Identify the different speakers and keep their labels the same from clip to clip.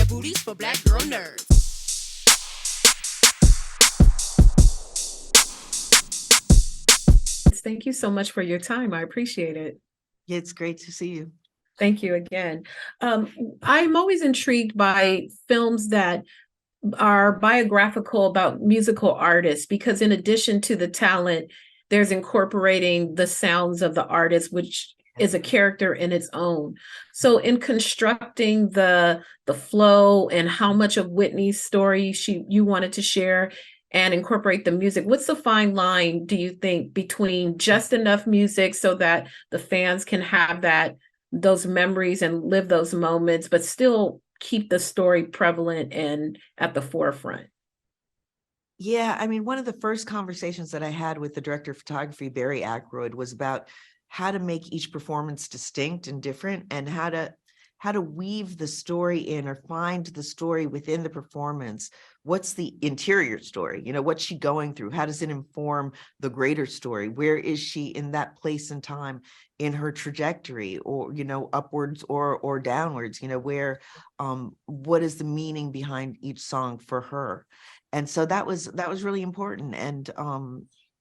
Speaker 1: booties for black girl nerds.
Speaker 2: Thank you so much for your time. I appreciate it.
Speaker 3: It's great to see you.
Speaker 2: Thank you again. I'm always intrigued by films that are biographical about musical artists, because in addition to the talent, there's incorporating the sounds of the artist, which is a character in its own. So in constructing the flow and how much of Whitney's story you wanted to share and incorporate the music, what's the fine line, do you think, between just enough music so that the fans can have those memories and live those moments, but still keep the story prevalent and at the forefront?
Speaker 3: Yeah, I mean, one of the first conversations that I had with the director of photography, Barry Ackroyd, was about how to make each performance distinct and different, and how to weave the story in, or find the story within the performance. What's the interior story? What's she going through? How does it inform the greater story? Where is she in that place and time in her trajectory, or, upwards or downwards? Where, what is the meaning behind each song for her? And so that was really important, and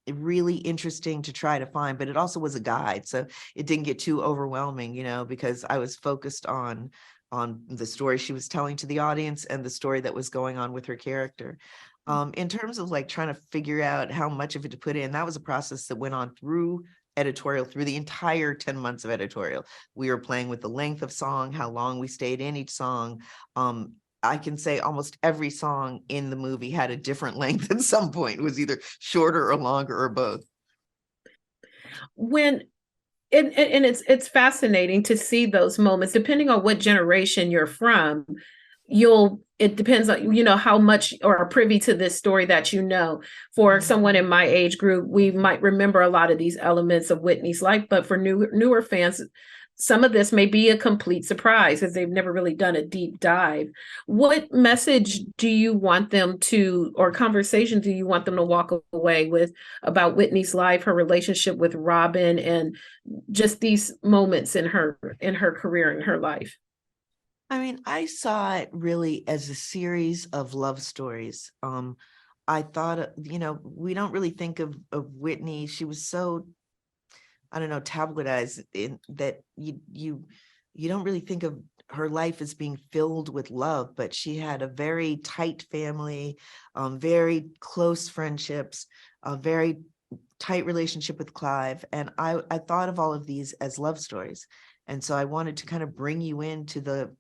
Speaker 3: really interesting to try to find, but it also was a guide. So it didn't get too overwhelming, because I was focused on the story she was telling to the audience and the story that was going on with her character. In terms of like trying to figure out how much of it to put in, that was a process that went on through editorial, through the entire 10 months of editorial. We were playing with the length of song, how long we stayed in each song. I can say almost every song in the movie had a different length at some point. It was either shorter or longer or both.
Speaker 2: And it's fascinating to see those moments, depending on what generation you're from. It depends on, how much or are privy to this story that For someone in my age group, we might remember a lot of these elements of Whitney's life, but for newer fans, some of this may be a complete surprise because they've never really done a deep dive. What message do you want them to, or conversation do you want them to walk away with about Whitney's life, her relationship with Robyn, and just these moments in her career, in her life?
Speaker 3: I mean, I saw it really as a series of love stories. I thought, we don't really think of Whitney. She was so, I don't know, tabloidized in that you don't really think of her life as being filled with love, but she had a very tight family, very close friendships, a very tight relationship with Clive. And I thought of all of these as love stories. And so I wanted to kind of bring you into the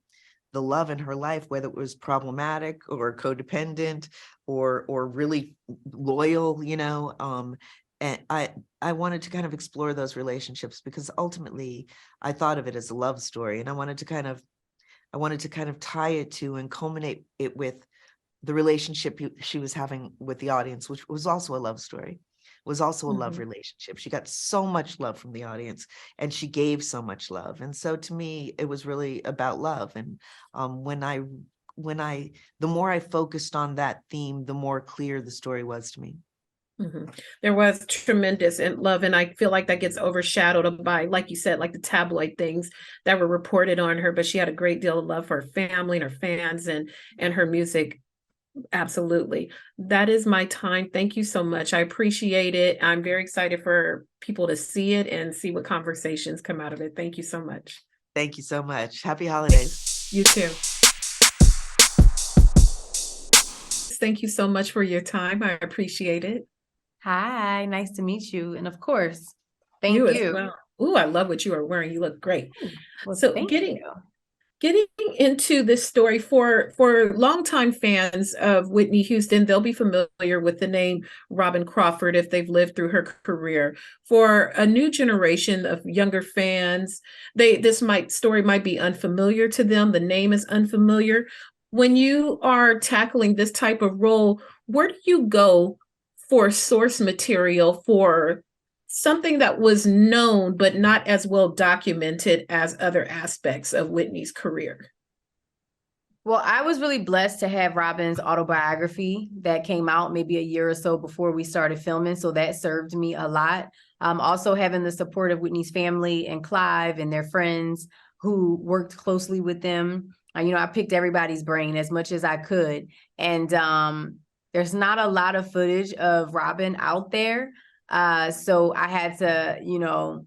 Speaker 3: love in her life, whether it was problematic or codependent or really loyal, and I wanted to kind of explore those relationships, because ultimately I thought of it as a love story, and I wanted to kind of tie it to and culminate it with the relationship she was having with the audience, which was also a love story, was also a love relationship. She got so much love from the audience, and she gave so much love. And so to me, it was really about love. And the more I focused on that theme, the more clear the story was to me.
Speaker 2: There was tremendous love, and I feel like that gets overshadowed by, like you said, like the tabloid things that were reported on her, but she had a great deal of love for her family and her fans and her music. Absolutely. That is my time. Thank you so much. I appreciate it. I'm very excited for people to see it and see what conversations come out of it. Thank you so much.
Speaker 3: Thank you so much. Happy holidays.
Speaker 2: You too. Thank you so much for your time. I appreciate it.
Speaker 4: Hi, nice to meet you. And of course, thank
Speaker 2: you.
Speaker 4: you.
Speaker 2: As well. Ooh, I love what you are wearing. You look great.
Speaker 4: Well,
Speaker 2: so getting into this story, for longtime fans of Whitney Houston, they'll be familiar with the name Robyn Crawford if they've lived through her career. For a new generation of younger fans, this story might be unfamiliar to them. The name is unfamiliar. When you are tackling this type of role, where do you go for source material for something that was known but not as well documented as other aspects of Whitney's career?
Speaker 4: Well, I was really blessed to have Robyn's autobiography that came out maybe a year or so before we started filming. So that served me a lot. Also having the support of Whitney's family and Clive and their friends who worked closely with them. I picked everybody's brain as much as I could. And there's not a lot of footage of Robyn out there. So I had to,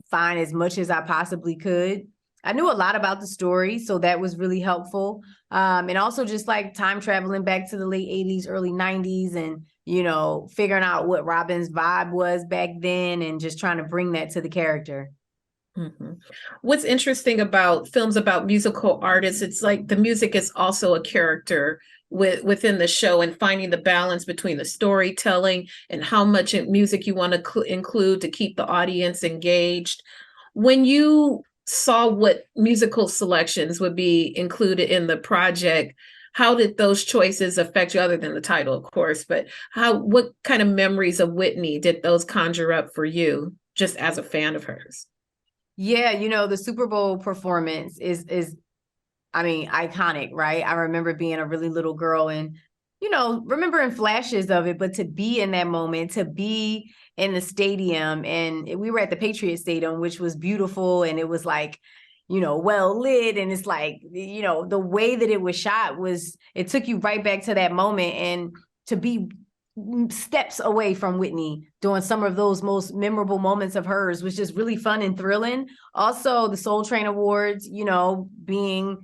Speaker 4: find as much as I possibly could. I knew a lot about the story, so that was really helpful. And also just like time traveling back to the late 80s, early 90s, and, figuring out what Robyn's vibe was back then and just trying to bring that to the character.
Speaker 2: Mm-hmm. What's interesting about films about musical artists, it's like the music is also a character within the show, and finding the balance between the storytelling and how much music you want to include to keep the audience engaged. When you saw what musical selections would be included in the project, how did those choices affect you, other than the title, of course, but what kind of memories of Whitney did those conjure up for you, just as a fan of hers?
Speaker 4: Yeah, the Super Bowl performance is iconic, right? I remember being a really little girl and, remembering flashes of it, but to be in that moment, to be in the stadium, and we were at the Patriot Stadium, which was beautiful, and it was like, well lit, and it's like, the way that it was shot it took you right back to that moment, and to be steps away from Whitney during some of those most memorable moments of hers was just really fun and thrilling. Also, the Soul Train Awards, being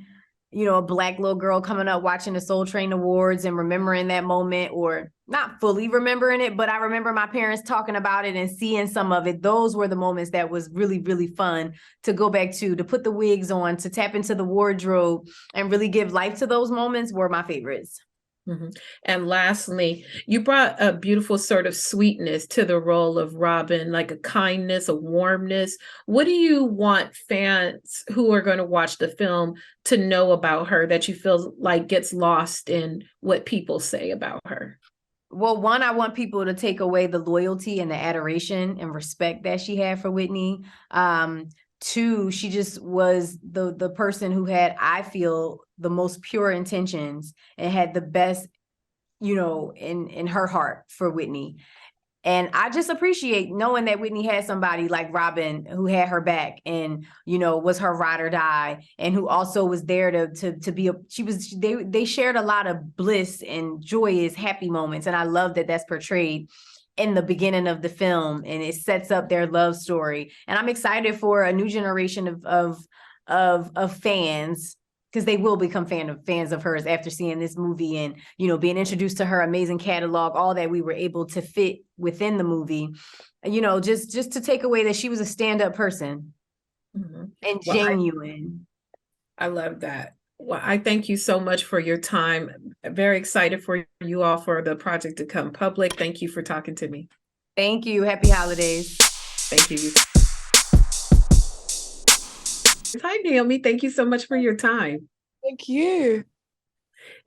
Speaker 4: a Black little girl coming up watching the Soul Train Awards and remembering that moment, or not fully remembering it, but I remember my parents talking about it and seeing some of it. Those were the moments that was really, really fun to go back to put the wigs on, to tap into the wardrobe and really give life to those moments were my favorites.
Speaker 2: Mm-hmm. And lastly, you brought a beautiful sort of sweetness to the role of Robyn, like a kindness, a warmness. What do you want fans who are going to watch the film to know about her that you feel like gets lost in what people say about her?
Speaker 4: Well, one, I want people to take away the loyalty and the adoration and respect that she had for Whitney. Two, she just was the person who had, I feel, the most pure intentions and had the best, in her heart for Whitney. And I just appreciate knowing that Whitney had somebody like Robyn who had her back and, was her ride or die, and who also was there to be they shared a lot of bliss and joyous, happy moments. And I love that that's portrayed in the beginning of the film, and it sets up their love story. And I'm excited for a new generation of fans, because they will become fans of hers after seeing this movie and, being introduced to her amazing catalog, all that we were able to fit within the movie, just to take away that she was a stand-up person. Mm-hmm. And genuine.
Speaker 2: I love that. Well, I thank you so much for your time. Very excited for you all for the project to come public. Thank you for talking to me.
Speaker 4: Thank you. Happy holidays.
Speaker 2: Thank you. Hi, Naomi. Thank you so much for your time.
Speaker 1: Thank you.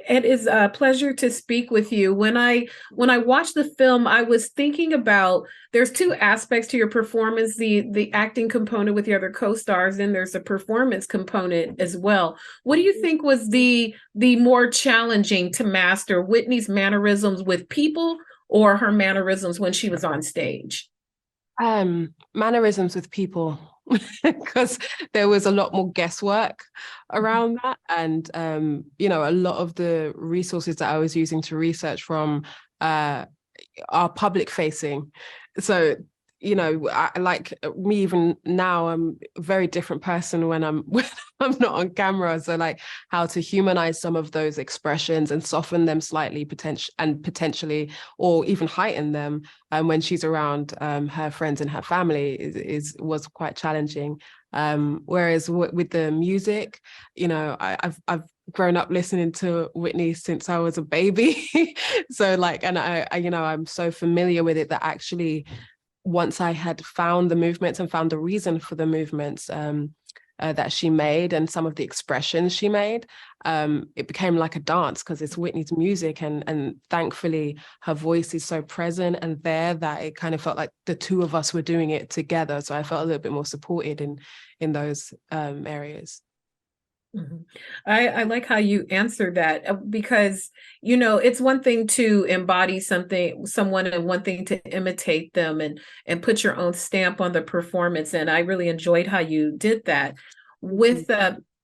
Speaker 2: It is a pleasure to speak with you. When I watched the film, I was thinking about, there's two aspects to your performance, the acting component with your other co-stars, and there's a performance component as well. What do you think was the more challenging to master, Whitney's mannerisms with people or her mannerisms when she was on stage?
Speaker 1: Mannerisms with people. Because there was a lot more guesswork around that, and a lot of the resources that I was using to research from are public facing. So I like me, even now I'm a very different person when I'm not on camera. So like how to humanize some of those expressions and soften them slightly, potentially, or even heighten them when she's around her friends and her family was quite challenging. Whereas with the music, I've grown up listening to Whitney since I was a baby. So like, and I'm so familiar with it that actually, once I had found the movements and found the reason for the movements that she made and some of the expressions she made, it became like a dance, because it's Whitney's music, and thankfully her voice is so present and there that it kind of felt like the two of us were doing it together. So I felt a little bit more supported in those areas.
Speaker 2: Mm-hmm. I like how you answered that, because, it's one thing to embody someone, and one thing to imitate them and put your own stamp on the performance. And I really enjoyed how you did that. With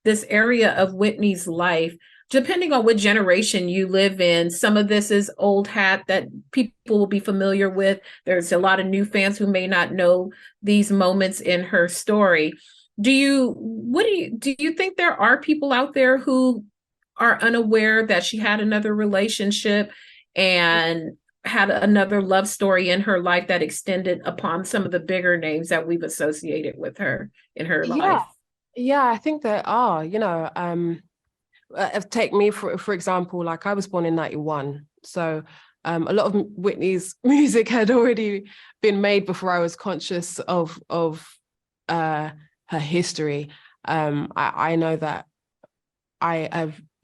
Speaker 2: this area of Whitney's life, depending on what generation you live in. Some of this is old hat that people will be familiar with. There's a lot of new fans who may not know these moments in her story. Do you think there are people out there who are unaware that she had another relationship and had another love story in her life that extended upon some of the bigger names that we've associated with her in her life?
Speaker 1: Yeah, I think there are, take me for example, like I was born in 91. So a lot of Whitney's music had already been made before I was conscious of her history. I know that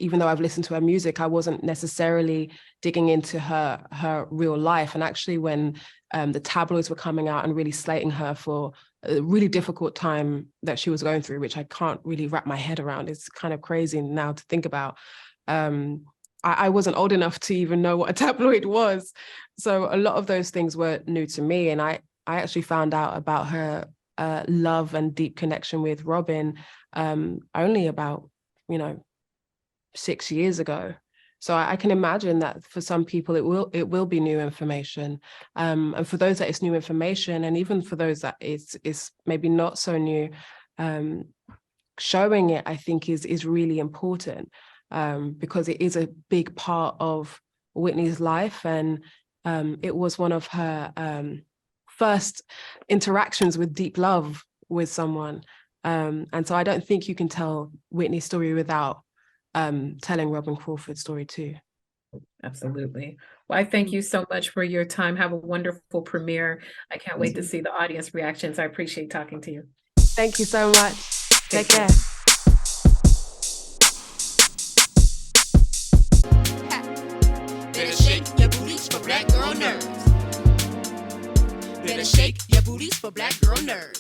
Speaker 1: even though I've listened to her music, I wasn't necessarily digging into her real life. And actually when the tabloids were coming out and really slating her for a really difficult time that she was going through, which I can't really wrap my head around. It's kind of crazy now to think about. I wasn't old enough to even know what a tabloid was. So a lot of those things were new to me. And I actually found out about her love and deep connection with Robyn only about, 6 years ago. So I can imagine that for some people it will be new information, and for those that it's new information, and even for those that it's maybe not so new, showing it I think is really important, because it is a big part of Whitney's life, and it was one of her first interactions with deep love with someone, and so I don't think you can tell Whitney's story without telling Robyn Crawford's story too.
Speaker 2: Absolutely. Well, I thank you so much for your time. Have a wonderful premiere. I can't wait to see the audience reactions. I appreciate talking to you.
Speaker 1: Thank you so much. Take care.
Speaker 5: Better shake your booties for black girl nerves. Better shake your booties for black girl nerves.